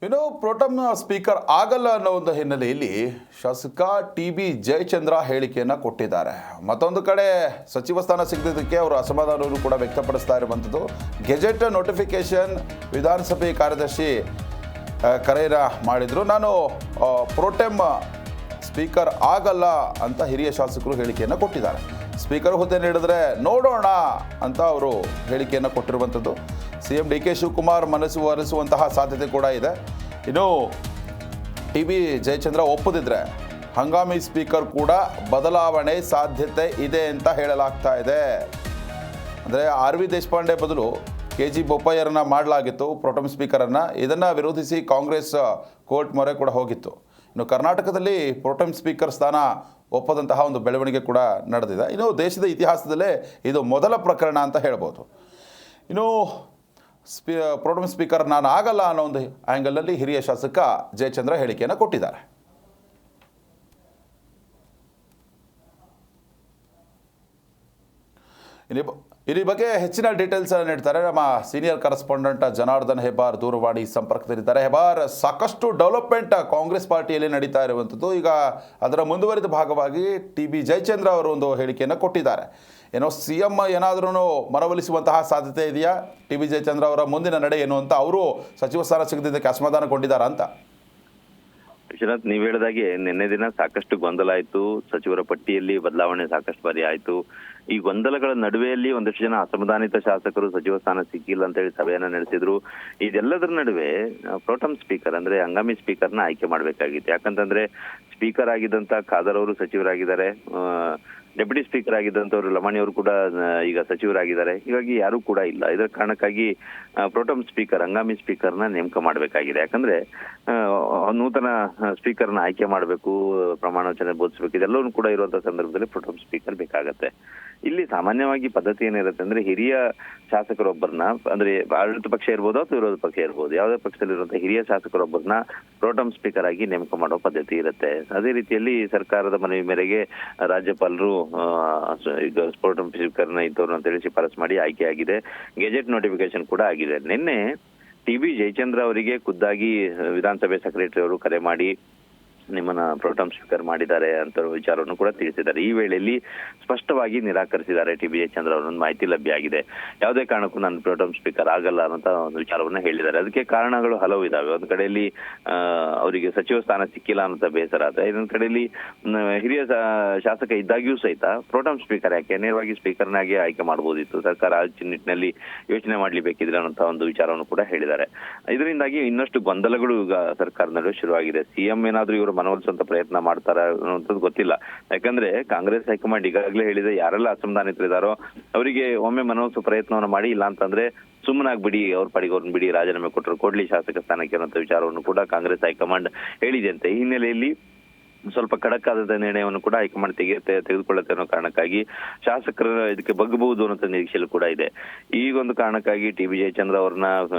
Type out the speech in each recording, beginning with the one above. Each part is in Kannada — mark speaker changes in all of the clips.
Speaker 1: ಇನ್ನು ಪ್ರೋಟಮ್ ಸ್ಪೀಕರ್ ಆಗಲ್ಲ ಅನ್ನೋ ಒಂದು ಹಿನ್ನೆಲೆಯಲ್ಲಿ ಶಾಸಕ ಟಿ.ಬಿ. ಜಯಚಂದ್ರ ಹೇಳಿಕೆಯನ್ನು ಕೊಟ್ಟಿದ್ದಾರೆ. ಮತ್ತೊಂದು ಕಡೆ ಸಚಿವ ಸ್ಥಾನ ಸಿಗದಿದ್ದಕ್ಕೆ ಅವರು ಅಸಮಾಧಾನವನ್ನು ಕೂಡ ವ್ಯಕ್ತಪಡಿಸ್ತಾ ಇರುವಂಥದ್ದು. ಗೆಜೆಟ್ ನೋಟಿಫಿಕೇಶನ್ ವಿಧಾನಸಭೆ ಕಾರ್ಯದರ್ಶಿ ಕರೆಯನ್ನು ಮಾಡಿದರು. ನಾನು ಪ್ರೋಟೆಮ್ ಸ್ಪೀಕರ್ ಆಗಲ್ಲ ಅಂತ ಹಿರಿಯ ಶಾಸಕರು ಹೇಳಿಕೆಯನ್ನು ಕೊಟ್ಟಿದ್ದಾರೆ. ಸ್ಪೀಕರ್ ಹುದ್ದೆ ನೀಡಿದ್ರೆ ನೋಡೋಣ ಅಂತ ಅವರು ಹೇಳಿಕೆಯನ್ನು ಕೊಟ್ಟಿರುವಂಥದ್ದು. CM ಡಿ.ಕೆ. ಶಿವಕುಮಾರ್ ಮನಸ್ಸು ಒರೆಸುವಂತಹ ಸಾಧ್ಯತೆ ಕೂಡ ಇದೆ. ಇನ್ನು ಟಿ.ಬಿ. ಜಯಚಂದ್ರ ಒಪ್ಪದಿದ್ರೆ ಹಂಗಾಮಿ ಸ್ಪೀಕರ್ ಕೂಡ ಬದಲಾವಣೆ ಸಾಧ್ಯತೆ ಇದೆ ಅಂತ ಹೇಳಲಾಗ್ತಾ ಇದೆ. ಅಂದರೆ R.V. ದೇಶಪಾಂಡೆ ಬದಲು KG ಬೋಪಯ್ಯರನ್ನ ಮಾಡಲಾಗಿತ್ತು ಪ್ರೋಟಮ್ ಸ್ಪೀಕರನ್ನು. ಇದನ್ನು ವಿರೋಧಿಸಿ ಕಾಂಗ್ರೆಸ್ ಕೋರ್ಟ್ ಮೊರೆ ಕೂಡ ಹೋಗಿತ್ತು. ಇನ್ನು ಕರ್ನಾಟಕದಲ್ಲಿ ಪ್ರೋಟಮ್ ಸ್ಪೀಕರ್ ಸ್ಥಾನ ಒಪ್ಪದಂತಹ ಒಂದು ಬೆಳವಣಿಗೆ ಕೂಡ ನಡೆದಿದೆ. ಇನ್ನು ದೇಶದ ಇತಿಹಾಸದಲ್ಲೇ ಇದು ಮೊದಲ ಪ್ರಕರಣ ಅಂತ ಹೇಳ್ಬೋದು. ಇನ್ನು ಪ್ರೋಟಮ್ ಸ್ಪೀಕರ್ ನಾನು ಆಗಲ್ಲ ಅನ್ನೋ ಒಂದು ಆ್ಯಂಗಲಲ್ಲಿ ಹಿರಿಯ ಶಾಸಕ ಜಯಚಂದ್ರ ಹೇಳಿಕೆಯನ್ನು ಕೊಟ್ಟಿದ್ದಾರೆ. ಈ ಬಗ್ಗೆ ಹೆಚ್ಚಿನ ಡೀಟೇಲ್ಸ್ ನೀಡ್ತಾರೆ ನಮ್ಮ ಸೀನಿಯರ್ ಕರೆಸ್ಪಾಂಡೆಂಟ್ ಜನಾರ್ದನ್ ಹೆಬ್ಬಾರ್ ದೂರವಾಣಿ ಸಂಪರ್ಕದಲ್ಲಿದ್ದಾರೆ. ಹೆಬ್ಬಾರ್, ಸಾಕಷ್ಟು ಡೆವಲಪ್ಮೆಂಟ್ ಕಾಂಗ್ರೆಸ್ ಪಾರ್ಟಿಯಲ್ಲಿ ನಡೀತಾ ಇರುವಂಥದ್ದು. ಈಗ ಅದರ ಮುಂದುವರಿದ ಭಾಗವಾಗಿ ಟಿ.ಬಿ. ಜಯಚಂದ್ರ ಅವರು ಒಂದು ಹೇಳಿಕೆಯನ್ನು ಕೊಟ್ಟಿದ್ದಾರೆ. ಏನೋ CM ಏನಾದ್ರೂ ಮನವೊಲಿಸುವಂತಹ ಸಾಧ್ಯತೆ ಇದೆಯಾ? ಟಿ.ಬಿ. ಜಯಚಂದ್ರ ಅವರ ಮುಂದಿನ ನಡೆ ಏನು ಅಂತ, ಅವರು ಸಚಿವ ಸ್ಥಾನ ಸಿಗದಿದ್ದಕ್ಕೆ ಅಸಮಾಧಾನಗೊಂಡಿದ್ದಾರಾ ಅಂತ?
Speaker 2: ವಿಶ್ವನಾಥ್, ನೀವು ಹೇಳಿದಾಗೆ ನಿನ್ನೆ ದಿನ ಸಾಕಷ್ಟು ಗೊಂದಲ ಆಯ್ತು. ಸಚಿವರ ಪಟ್ಟಿಯಲ್ಲಿ ಬದಲಾವಣೆ ಸಾಕಷ್ಟು ಬಾರಿ ಆಯ್ತು. ಈ ಗೊಂದಲಗಳ ನಡುವೆಯಲ್ಲಿ ಒಂದಷ್ಟು ಜನ ಅಸಮಾಧಾನಿತ ಶಾಸಕರು ಸಚಿವ ಸ್ಥಾನ ಸಿಕ್ಕಿಲ್ಲ ಅಂತ ಹೇಳಿ ಸಭೆಯನ್ನ ನಡೆಸಿದ್ರು. ಇದೆಲ್ಲದರ ನಡುವೆ ಪ್ರೋಟಮ್ ಸ್ಪೀಕರ್ ಅಂದ್ರೆ ಹಂಗಾಮಿ ಸ್ಪೀಕರ್ನ ಆಯ್ಕೆ ಮಾಡ್ಬೇಕಾಗಿತ್ತು. ಯಾಕಂತಂದ್ರೆ ಸ್ಪೀಕರ್ ಆಗಿದ್ದಂತ ಖಾದರ್ ಅವರು ಸಚಿವರಾಗಿದ್ದಾರೆ, ಡೆಪ್ಯೂಟಿ ಸ್ಪೀಕರ್ ಆಗಿದ್ದಂಥವ್ರು ಲಮಾಣಿ ಅವರು ಕೂಡ ಈಗ ಸಚಿವರಾಗಿದ್ದಾರೆ. ಹೀಗಾಗಿ ಯಾರು ಕೂಡ ಇಲ್ಲ. ಇದರ ಕಾರಣಕ್ಕಾಗಿ ಪ್ರೋಟಮ್ ಸ್ಪೀಕರ್ ಹಂಗಾಮಿ ಸ್ಪೀಕರ್ನ ನೇಮಕ ಮಾಡಬೇಕಾಗಿದೆ. ಯಾಕಂದ್ರೆ ನೂತನ ಸ್ಪೀಕರ್ನ ಆಯ್ಕೆ ಮಾಡಬೇಕು, ಪ್ರಮಾಣ ವಚನ ಬೋಧಿಸಬೇಕು, ಇದೆಲ್ಲವೂ ಕೂಡ ಇರುವಂತಹ ಸಂದರ್ಭದಲ್ಲಿ ಪ್ರೋಟಮ್ ಸ್ಪೀಕರ್ ಬೇಕಾಗತ್ತೆ. ಇಲ್ಲಿ ಸಾಮಾನ್ಯವಾಗಿ ಪದ್ಧತಿ ಏನಿರುತ್ತೆ ಅಂದ್ರೆ ಹಿರಿಯ ಶಾಸಕರೊಬ್ಬರನ್ನ, ಅಂದ್ರೆ ಆಡಳಿತ ಪಕ್ಷ ಇರ್ಬೋದು ಅಥವಾ ವಿರೋಧ ಪಕ್ಷ ಇರ್ಬೋದು, ಯಾವುದೇ ಪಕ್ಷದಲ್ಲಿರುವಂತಹ ಹಿರಿಯ ಶಾಸಕರೊಬ್ಬರನ್ನ ಪ್ರೋಟಮ್ ಸ್ಪೀಕರ್ ಆಗಿ ನೇಮಕ ಮಾಡೋ ಪದ್ಧತಿ ಇರುತ್ತೆ. ಅದೇ ರೀತಿಯಲ್ಲಿ ಸರ್ಕಾರದ ಮನವಿ ಮೇರೆಗೆ ರಾಜ್ಯಪಾಲರು ಈಗ ಪ್ರೋಟಮ್ ಸ್ಪೀಕರ್ನ ಇದ್ದವ್ರು ಅಂತ ಹೇಳಿ ಶಿಫಾರಸ್ ಮಾಡಿ ಆಯ್ಕೆ ಆಗಿದೆ. ಗೆಜೆಟ್ ನೋಟಿಫಿಕೇಶನ್ ಕೂಡ ಆಗಿದೆ. ನಿನ್ನೆ ಟಿ.ಬಿ. ಜಯಚಂದ್ರ ಅವರಿಗೆ ಖುದ್ದಾಗಿ ವಿಧಾನಸಭೆ ಸೆಕ್ರೆಟರಿ ಅವರು ಕರೆ ಮಾಡಿ ನಿಮ್ಮನ್ನ ಪ್ರೋಟಮ್ ಸ್ಪೀಕರ್ ಮಾಡಿದ್ದಾರೆ ಅಂತ ವಿಚಾರವನ್ನು ಕೂಡ ತಿಳಿಸಿದ್ದಾರೆ. ಈ ವೇಳೆಯಲ್ಲಿ ಸ್ಪಷ್ಟವಾಗಿ ನಿರಾಕರಿಸಿದ್ದಾರೆ ಟಿ.ಬಿ. ಜಯಚಂದ್ರ ಅವರೊಂದು ಮಾಹಿತಿ ಲಭ್ಯ ಆಗಿದೆ. ಯಾವುದೇ ಕಾರಣಕ್ಕೂ ನಾನು ಪ್ರೋಟಮ್ ಸ್ಪೀಕರ್ ಆಗಲ್ಲ ಅಂತ ಒಂದು ವಿಚಾರವನ್ನ ಹೇಳಿದ್ದಾರೆ. ಅದಕ್ಕೆ ಕಾರಣಗಳು ಹಲವು ಇದಾವೆ. ಒಂದ್ ಕಡೆಯಲ್ಲಿ ಅವರಿಗೆ ಸಚಿವ ಸ್ಥಾನ ಸಿಕ್ಕಿಲ್ಲ ಅನ್ನೋ ಬೇಸರ ಆದ್ರೆ, ಇನ್ನೊಂದ್ ಕಡೆಯಲ್ಲಿ ಹಿರಿಯ ಶಾಸಕ ಇದ್ದಾಗ್ಯೂ ಸಹಿತ ಪ್ರೋಟಮ್ ಸ್ಪೀಕರ್ ಯಾಕೆ ನೇರವಾಗಿ ಸ್ಪೀಕರ್ನಾಗೆ ಆಯ್ಕೆ ಮಾಡಬಹುದಿತ್ತು, ಸರ್ಕಾರ ಆ ನಿಟ್ಟಿನಲ್ಲಿ ಯೋಚನೆ ಮಾಡ್ಲಿಬೇಕಿದ್ರೆ ಅನ್ನೋ ಒಂದು ವಿಚಾರವನ್ನು ಕೂಡ ಹೇಳಿದ್ದಾರೆ. ಇದರಿಂದಾಗಿ ಇನ್ನಷ್ಟು ಗೊಂದಲಗಳು ಈಗ ಸರ್ಕಾರದ ನಡುವೆ ಶುರುವಾಗಿದೆ. CM ಏನಾದ್ರೂ ಇವರು ಮನವೊಲಿಸುವಂತ ಪ್ರಯತ್ನ ಮಾಡ್ತಾರ ಅನ್ನೋಂಥದ್ದು ಗೊತ್ತಿಲ್ಲ. ಯಾಕಂದ್ರೆ ಕಾಂಗ್ರೆಸ್ ಹೈಕಮಾಂಡ್ ಈಗಾಗಲೇ ಹೇಳಿದೆ, ಯಾರೆಲ್ಲ ಅಸಮಾಧಾನಿತರಿದ್ದಾರೋ ಅವರಿಗೆ ಒಮ್ಮೆ ಮನವೊಲಿಸುವ ಪ್ರಯತ್ನವನ್ನು ಮಾಡಿ, ಇಲ್ಲ ಅಂತಂದ್ರೆ ಸುಮ್ಮನಾಗ್ಬಿಡಿ, ಅವ್ರ ಪಾಡಿಗೆ ಅವ್ರನ್ನ ಬಿಡಿ, ರಾಜೀನಾಮೆ ಕೊಡ್ಲಿ ಶಾಸಕ ಸ್ಥಾನಕ್ಕೆ ಅನ್ನೋ ವಿಚಾರವನ್ನು ಕೂಡ ಕಾಂಗ್ರೆಸ್ ಹೈಕಮಾಂಡ್ ಹೇಳಿದೆಯಂತೆ. ಈ ಹಿನ್ನೆಲೆಯಲ್ಲಿ ಸ್ವಲ್ಪ ಖಡಕ್ ಆದ ನಿರ್ಣಯವನ್ನು ಕೂಡ ಹೈಕಮಾಂಡ್ ತೆಗೆದುಕೊಳ್ಳುತ್ತೆ ಅನ್ನೋ ಕಾರಣಕ್ಕಾಗಿ ಶಾಸಕರ ಇದಕ್ಕೆ ಬಗ್ಗಬಹುದು ಅನ್ನೋ ನಿರೀಕ್ಷೆಯಲ್ಲೂ ಕೂಡ ಇದೆ. ಈಗ ಒಂದು ಕಾರಣಕ್ಕಾಗಿ ಟಿ.ಬಿ. ಜಯಚಂದ್ರ ಅವ್ರನ್ನ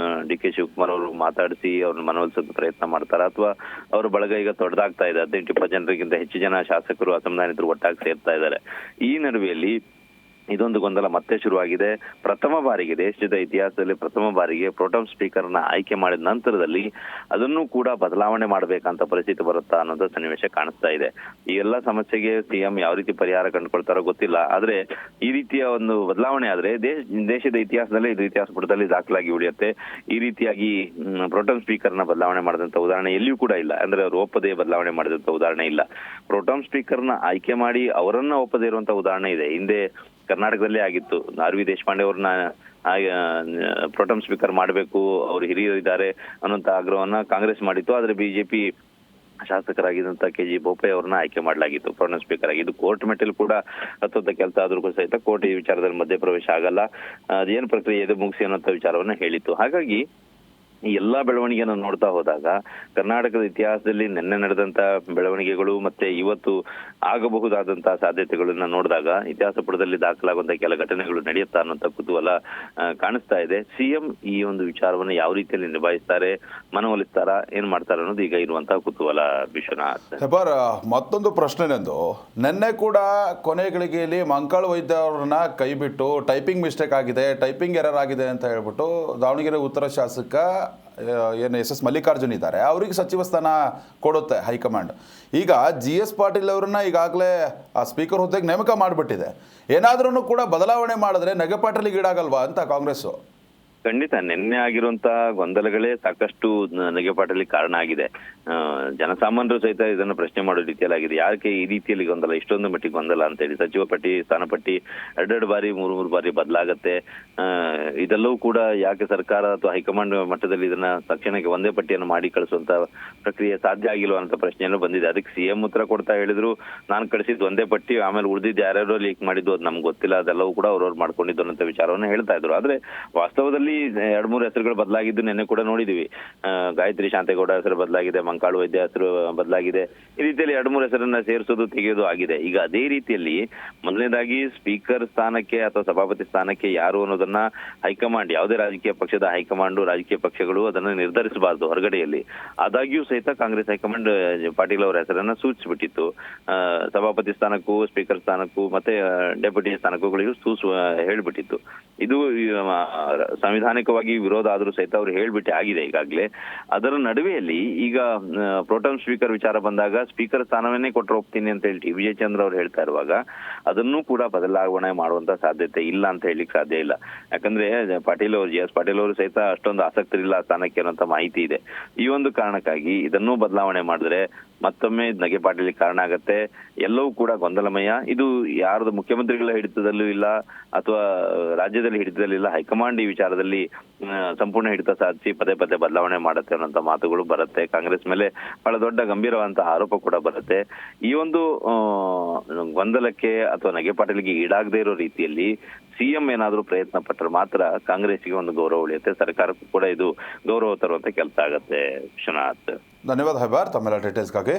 Speaker 2: ಡಿ.ಕೆ. ಶಿವಕುಮಾರ್ ಅವರು ಮಾತಾಡಿಸಿ ಅವ್ರನ್ನ ಮನವೊಲಿಸೋಕೆ ಪ್ರಯತ್ನ ಮಾಡ್ತಾರ, ಅಥವಾ ಅವ್ರ ಬಳಗ ಈಗ ದೊಡ್ಡದಾಗ್ತಾ ಇದೆ. 18-20 ಜನರಿಗಿಂತ ಹೆಚ್ಚು ಜನ ಶಾಸಕರು ಅಸಮಾಧಾನಿತರು ಒಟ್ಟಾಗಿ ಸೇರ್ತಾ ಇದ್ದಾರೆ. ಈ ನಡುವೆಯಲ್ಲಿ ಇದೊಂದು ಗೊಂದಲ ಮತ್ತೆ ಶುರುವಾಗಿದೆ. ಪ್ರಥಮ ಬಾರಿಗೆ ದೇಶದ ಇತಿಹಾಸದಲ್ಲಿ ಪ್ರಥಮ ಬಾರಿಗೆ ಪ್ರೋಟಮ್ ಸ್ಪೀಕರ್ನ ಆಯ್ಕೆ ಮಾಡಿದ ನಂತರದಲ್ಲಿ ಅದನ್ನು ಕೂಡ ಬದಲಾವಣೆ ಮಾಡಬೇಕಂತ ಪರಿಸ್ಥಿತಿ ಬರುತ್ತಾ ಅನ್ನೋದು ಸನ್ನಿವೇಶ ಕಾಣಿಸ್ತಾ ಇದೆ. ಈ ಎಲ್ಲಾ ಸಮಸ್ಯೆಗೆ CM ಯಾವ ರೀತಿ ಪರಿಹಾರ ಕಂಡುಕೊಳ್ತಾರೋ ಗೊತ್ತಿಲ್ಲ. ಆದ್ರೆ ಈ ರೀತಿಯ ಒಂದು ಬದಲಾವಣೆ ಆದ್ರೆ ದೇಶದ ಇತಿಹಾಸದಲ್ಲಿ ಇದು ಇತಿಹಾಸ ಪುಟದಲ್ಲಿ ದಾಖಲಾಗಿ ಉಳಿಯುತ್ತೆ. ಈ ರೀತಿಯಾಗಿ ಪ್ರೋಟಮ್ ಸ್ಪೀಕರ್ನ ಬದಲಾವಣೆ ಮಾಡಿದಂತ ಉದಾಹರಣೆ ಎಲ್ಲಿಯೂ ಕೂಡ ಇಲ್ಲ. ಅಂದ್ರೆ ಅವರು ಒಪ್ಪದೆ ಬದಲಾವಣೆ ಮಾಡಿದಂತ ಉದಾಹರಣೆ ಇಲ್ಲ. ಪ್ರೋಟಮ್ ಸ್ಪೀಕರ್ನ ಆಯ್ಕೆ ಮಾಡಿ ಅವರನ್ನ ಒಪ್ಪದೇ ಇರುವಂತ ಉದಾಹರಣೆ ಇದೆ. ಹಿಂದೆ ಕರ್ನಾಟಕದಲ್ಲೇ ಆಗಿತ್ತು. R.V. ದೇಶಪಾಂಡೆ ಅವ್ರನ್ನ ಪ್ರೋಟಮ್ ಸ್ಪೀಕರ್ ಮಾಡಬೇಕು, ಅವರು ಹಿರಿಯರು ಇದ್ದಾರೆ ಅನ್ನೋಂತ ಆಗ್ರಹವನ್ನ ಕಾಂಗ್ರೆಸ್ ಮಾಡಿತ್ತು. ಆದ್ರೆ ಬಿಜೆಪಿ ಶಾಸಕರಾಗಿದ್ದಂತ KG ಬೋಪಯ್ಯ ಅವ್ರನ್ನ ಆಯ್ಕೆ ಮಾಡಲಾಗಿತ್ತು ಪ್ರೋಟಮ್ ಸ್ಪೀಕರ್ ಆಗಿ. ಇದು ಕೋರ್ಟ್ ಮೆಟ್ಟಲ್ ಕೂಡ ಹತ್ತುವಂತ ಕೆಲಸ ಆದ್ರೂ ಸಹಿತ ಕೋರ್ಟ್ ಈ ವಿಚಾರದಲ್ಲಿ ಮಧ್ಯಪ್ರವೇಶ ಆಗಲ್ಲ, ಅದೇನು ಪ್ರಕ್ರಿಯೆ ಇದೆ ಮುಗಿಸಿ ಅನ್ನೋಂಥ ವಿಚಾರವನ್ನ ಹೇಳಿತ್ತು. ಹಾಗಾಗಿ ಈ ಎಲ್ಲಾ ಬೆಳವಣಿಗೆಯನ್ನು ನೋಡ್ತಾ ಹೋದಾಗ ಕರ್ನಾಟಕದ ಇತಿಹಾಸದಲ್ಲಿ ನಿನ್ನೆ ನಡೆದಂತ ಬೆಳವಣಿಗೆಗಳು ಮತ್ತೆ ಇವತ್ತು ಆಗಬಹುದಾದಂತಹ ಸಾಧ್ಯತೆಗಳನ್ನ ನೋಡಿದಾಗ ಇತಿಹಾಸ ಪುಟದಲ್ಲಿ ದಾಖಲಾಗುವಂತಹ ಕೆಲ ಘಟನೆಗಳು ನಡೆಯುತ್ತಾ ಅನ್ನೋಂಥ ಕುತೂಹಲ ಕಾಣಿಸ್ತಾ ಇದೆ. CM ಈ ಒಂದು ವಿಚಾರವನ್ನು ಯಾವ ರೀತಿಯಲ್ಲಿ ನಿಭಾಯಿಸ್ತಾರೆ, ಮನವೊಲಿಸ್ತಾರ, ಏನ್ ಮಾಡ್ತಾರೆ ಅನ್ನೋದು ಈಗ ಇರುವಂತಹ ಕುತೂಹಲ. ವಿಶ್ವನಾಥ್,
Speaker 1: ಮತ್ತೊಂದು ಪ್ರಶ್ನೆನೆಂದು, ನಿನ್ನೆ ಕೂಡ ಕೊನೆ ಗಳಿಗೆಯಲ್ಲಿ ಮಂಕಾಳ ವೈದ್ಯ ಅವ್ರನ್ನ ಕೈ ಬಿಟ್ಟು ಟೈಪಿಂಗ್ ಮಿಸ್ಟೇಕ್ ಆಗಿದೆ, ಟೈಪಿಂಗ್ ಎರರ್ ಆಗಿದೆ ಅಂತ ಹೇಳ್ಬಿಟ್ಟು ದಾವಣಗೆರೆ ಉತ್ತರ ಶಾಸಕ ಏನು ಎಸ್ ಎಸ್ ಮಲ್ಲಿಕಾರ್ಜುನ್ ಇದ್ದಾರೆ, ಅವರಿಗೆ ಸಚಿವ ಸ್ಥಾನ ಕೊಡುತ್ತೆ ಹೈಕಮಾಂಡ್. ಈಗ ಜಿ ಎಸ್ ಪಾಟೀಲ್ ಅವರನ್ನ ಈಗಾಗಲೇ ಆ ಸ್ಪೀಕರ್ ಹುದ್ದೆಗೆ ನೇಮಕ ಮಾಡಿಬಿಟ್ಟಿದೆ. ಏನಾದ್ರೂ ಕೂಡ ಬದಲಾವಣೆ ಮಾಡಿದ್ರೆ ನಗೆ ಪಾಟೀಲಿಗೆ ಈಡಾಗಲ್ವಾ ಅಂತ ಕಾಂಗ್ರೆಸ್ಸು?
Speaker 2: ಖಂಡಿತ ನಿನ್ನೆ ಆಗಿರುವಂತ ಗೊಂದಲಗಳೇ ಸಾಕಷ್ಟು ನಗೆಪಾಟಲ್ಲಿ ಕಾರಣ ಆಗಿದೆ. ಜನಸಾಮಾನ್ಯರು ಸಹಿತ ಇದನ್ನು ಪ್ರಶ್ನೆ ಮಾಡೋ ರೀತಿಯಲ್ಲಾಗಿದೆ. ಯಾಕೆ ಈ ರೀತಿಯಲ್ಲಿ ಗೊಂದಲ, ಇಷ್ಟೊಂದು ಮಟ್ಟಿಗೆ ಗೊಂದಲ ಅಂತ ಹೇಳಿ. ಸಚಿವ ಪಟ್ಟಿ, ಸ್ಥಾನ ಪಟ್ಟಿ ಎರಡೆರಡು ಬಾರಿ, ಮೂರು ಬಾರಿ ಬದಲಾಗತ್ತೆ. ಇದೆಲ್ಲವೂ ಕೂಡ ಯಾಕೆ ಸರ್ಕಾರ ಅಥವಾ ಹೈಕಮಾಂಡ್ ಮಟ್ಟದಲ್ಲಿ ಇದನ್ನ ತಕ್ಷಣಕ್ಕೆ ಒಂದೇ ಪಟ್ಟಿಯನ್ನು ಮಾಡಿ ಕಳಿಸುವಂತ ಪ್ರಕ್ರಿಯೆ ಸಾಧ್ಯ ಆಗಿಲ್ವ ಅಂತ ಪ್ರಶ್ನೆಯನ್ನು ಬಂದಿದೆ. ಅದಕ್ಕೆ ಸಿಎಂ ಉತ್ತರ ಕೊಡ್ತಾ ಹೇಳಿದ್ರು, ನಾನು ಕಳಿಸಿದ್ದು ಒಂದೇ ಪಟ್ಟಿ, ಆಮೇಲೆ ಉಳಿದಿದ್ದು ಯಾರ್ಯಾರೋ ಲೀಕ್ ಮಾಡಿದ್ದು ಅದು ನಮ್ಗೆ ಗೊತ್ತಿಲ್ಲ, ಅದೆಲ್ಲವೂ ಕೂಡ ಅವ್ರವ್ರು ಮಾಡ್ಕೊಂಡಿದ್ದು ಅನ್ನೋ ವಿಚಾರವನ್ನು ಹೇಳ್ತಾ ಇದ್ರು. ಆದ್ರೆ ವಾಸ್ತವದಲ್ಲಿ 2-3 ಹೆಸರುಗಳು ಬದಲಾಗಿದ್ದು ನಿನ್ನೆ ಕೂಡ ನೋಡಿದೀವಿ. ಗಾಯತ್ರಿ ಶಾಂತೇಗೌಡ ಹೆಸರು ಬದಲಾಗಿದೆ, ಮಂಕಾಳು ವೈದ್ಯ ಹೆಸರು ಬದಲಾಗಿದೆ. ಈ ರೀತಿಯಲ್ಲಿ 2-3 ಹೆಸರನ್ನ ಸೇರಿಸೋದು ತೆಗೆಯೋದು ಆಗಿದೆ. ಈಗ ಅದೇ ರೀತಿಯಲ್ಲಿ ಮೊದಲನೇದಾಗಿ ಸ್ಪೀಕರ್ ಸ್ಥಾನಕ್ಕೆ ಅಥವಾ ಸಭಾಪತಿ ಸ್ಥಾನಕ್ಕೆ ಯಾರು ಅನ್ನೋದನ್ನ ಹೈಕಮಾಂಡ್, ಯಾವುದೇ ರಾಜಕೀಯ ಪಕ್ಷದ ಹೈಕಮಾಂಡ್, ರಾಜಕೀಯ ಪಕ್ಷಗಳು ಅದನ್ನ ನಿರ್ಧರಿಸಬಾರದು ಹೊರಗಡೆಯಲ್ಲಿ. ಆದಾಗ್ಯೂ ಸಹಿತ ಕಾಂಗ್ರೆಸ್ ಹೈಕಮಾಂಡ್ ಪಾಟೀಲ್ ಅವರ ಹೆಸರನ್ನ ಸೂಚಿಸಿಬಿಟ್ಟಿತ್ತು. ಸಭಾಪತಿ ಸ್ಥಾನಕ್ಕೂ, ಸ್ಪೀಕರ್ ಸ್ಥಾನಕ್ಕೂ ಮತ್ತೆ ಡೆಪ್ಯೂಟಿ ಸ್ಥಾನಕ್ಕೂ ಹೇಳ್ಬಿಟ್ಟಿತ್ತು. ಇದು ಸಂವಿಧಾನಿಕವಾಗಿ ವಿರೋಧ ಆದ್ರೂ ಸಹಿತ ಅವ್ರು ಹೇಳ್ಬಿಟ್ಟೆ ಆಗಿದೆ ಈಗಾಗಲೇ. ಅದರ ನಡುವೆಯಲ್ಲಿ ಈಗ ಪ್ರೋಟಮ್ ಸ್ಪೀಕರ್ ವಿಚಾರ ಬಂದಾಗ ಸ್ಪೀಕರ್ ಸ್ಥಾನವನ್ನೇ ಕೊಟ್ಟರೆ ಹೋಗ್ತೀನಿ ಅಂತ ಹೇಳಿ ವಿಜಯ್ ಚಂದ್ರ ಅವ್ರು ಹೇಳ್ತಾ ಇರುವಾಗ ಅದನ್ನೂ ಕೂಡ ಬದಲಾವಣೆ ಮಾಡುವಂತ ಸಾಧ್ಯತೆ ಇಲ್ಲ ಅಂತ ಹೇಳಲಿಕ್ಕೆ ಸಾಧ್ಯ ಇಲ್ಲ. ಯಾಕಂದ್ರೆ ಪಾಟೀಲ್ ಅವರು, ಜಿ ಎಸ್ ಪಾಟೀಲ್ ಅವರು ಸಹಿತ ಅಷ್ಟೊಂದು ಆಸಕ್ತಿ ಇಲ್ಲ ಸ್ಥಾನಕ್ಕೆ ಅನ್ನೋಂಥ ಮಾಹಿತಿ ಇದೆ. ಈ ಒಂದು ಕಾರಣಕ್ಕಾಗಿ ಇದನ್ನೂ ಬದಲಾವಣೆ ಮಾಡಿದ್ರೆ ಮತ್ತೊಮ್ಮೆ ನಗೆ ಪಾಟೀಲಿಗೆ ಕಾರಣ ಆಗತ್ತೆ. ಎಲ್ಲವೂ ಕೂಡ ಗೊಂದಲಮಯ. ಇದು ಯಾರ್ದು ಮುಖ್ಯಮಂತ್ರಿಗಳ ಹಿಡಿತದಲ್ಲೂ ಇಲ್ಲ ಅಥವಾ ರಾಜ್ಯದಲ್ಲಿ ಹಿಡಿತದಲ್ಲಿಲ್ಲ. ಹೈಕಮಾಂಡ್ ಈ ವಿಚಾರದಲ್ಲಿ ಸಂಪೂರ್ಣ ಹಿಡಿತ ಸಾಧಿಸಿ ಪದೇ ಪದೇ ಬದಲಾವಣೆ ಮಾಡುತ್ತೆ ಅನ್ನೋಂಥ ಮಾತುಗಳು ಬರುತ್ತೆ. ಕಾಂಗ್ರೆಸ್ ಮೇಲೆ ಬಹಳ ದೊಡ್ಡ ಗಂಭೀರವಾದಂತಹ ಆರೋಪ ಕೂಡ ಬರುತ್ತೆ. ಈ ಒಂದು ಗೊಂದಲಕ್ಕೆ ಅಥವಾ ನಗೆ ಪಾಟೀಲಿಗೆ ಈಡಾಗದೇ ಇರೋ ರೀತಿಯಲ್ಲಿ ಸಿಎಂ ಏನಾದ್ರೂ ಪ್ರಯತ್ನ ಪಟ್ಟರೆ ಮಾತ್ರ ಕಾಂಗ್ರೆಸ್ಗೆ ಒಂದು ಗೌರವ ಉಳಿಯುತ್ತೆ, ಸರ್ಕಾರಕ್ಕೂ ಕೂಡ ಇದು ಗೌರವ ತರುವಂತ ಕೆಲಸ ಆಗತ್ತೆ. ವಿಶ್ವನಾಥ್,
Speaker 1: ಧನ್ಯವಾದ ಹೆಬ್ಬಾರ್ ತಮ್ಮೆಲ್ಲ ಡೀಟೇಲ್ಸ್ಗಾಗಿ.